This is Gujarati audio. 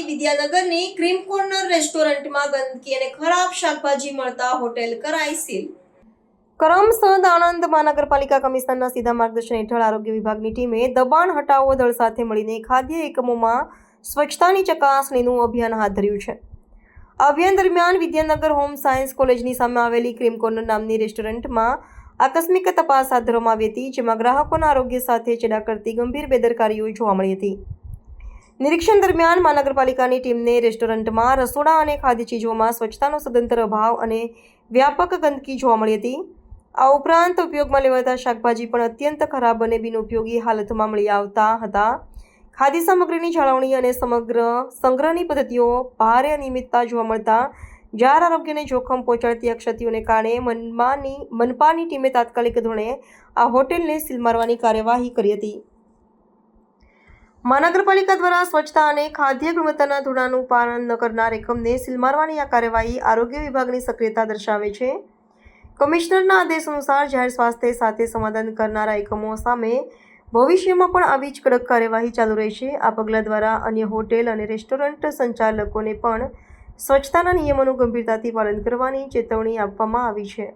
વિદ્યાનગરની ક્રીમ કોર્નર રેસ્ટોરન્ટમાં ગંદકી અને ખરાબ શાકભાજી મળતા હોટેલ કરાઈ સીલ। કરમસદ આણંદ મહાનગરપાલિકા કમિશનરના સીધા માર્ગદર્શન હેઠળ આરોગ્ય વિભાગની ટીમે દબાણ હટાવો દળ સાથે મળીને ખાદ્ય એકમોમાં સ્વચ્છતાની ચકાસણીનું અભિયાન હાથ ધર્યું છે। આ અભિયાન દરમિયાન વિદ્યાનગર હોમ સાયન્સ કોલેજની સામે આવેલી ક્રીમ કોર્નર નામની રેસ્ટોરન્ટમાં આકસ્મિક તપાસ હાથ ધરવામાં આવી હતી, જેમાં ગ્રાહકોના આરોગ્ય સાથે ચેડા કરતી ગંભીર બેદરકારીઓ જોવા મળી હતી। નિરીક્ષણ દરમિયાન મહાનગરપાલિકાની ટીમને રેસ્ટોરન્ટમાં રસોડા અને ખાદ્ય ચીજોમાં સ્વચ્છતાનો સદંતર અભાવ અને વ્યાપક ગંદકી જોવા મળી હતી। આ ઉપરાંત ઉપયોગમાં લેવાતા શાકભાજી પણ અત્યંત ખરાબ અને બિનઉપયોગી હાલતમાં મળી આવતા હતા। ખાદ્ય સામગ્રીની જાળવણી અને સમગ્ર સંગ્રહની પદ્ધતિઓ ભારે અનિયમિતતા જોવા મળતા જાહેર આરોગ્યને જોખમ પહોંચાડતી આ ક્ષતિઓને કારણે મનપાની ટીમે તાત્કાલિક ધોરણે આ હોટેલને સીલ મારવાની કાર્યવાહી કરી હતી। મહાનગરપાલિકા દ્વારા સ્વચ્છતા અને ખાદ્ય ગુણવત્તાના ધોરણોનું પાલન ન કરનાર એકમને સીલ મારવાની આ કાર્યવાહી આરોગ્ય વિભાગની સક્રિયતા દર્શાવે છે। કમિશનરના આદેશ અનુસાર જાહેર સ્વાસ્થ્ય સાથે સમાધાન કરનારા એકમો સામે ભવિષ્યમાં પણ આવી જ કડક કાર્યવાહી ચાલુ રહેશે। આ પગલાં દ્વારા અન્ય હોટેલ અને રેસ્ટોરન્ટ સંચાલકોને પણ સ્વચ્છતાના નિયમોનું ગંભીરતાથી પાલન કરવાની ચેતવણી આપવામાં આવી છે।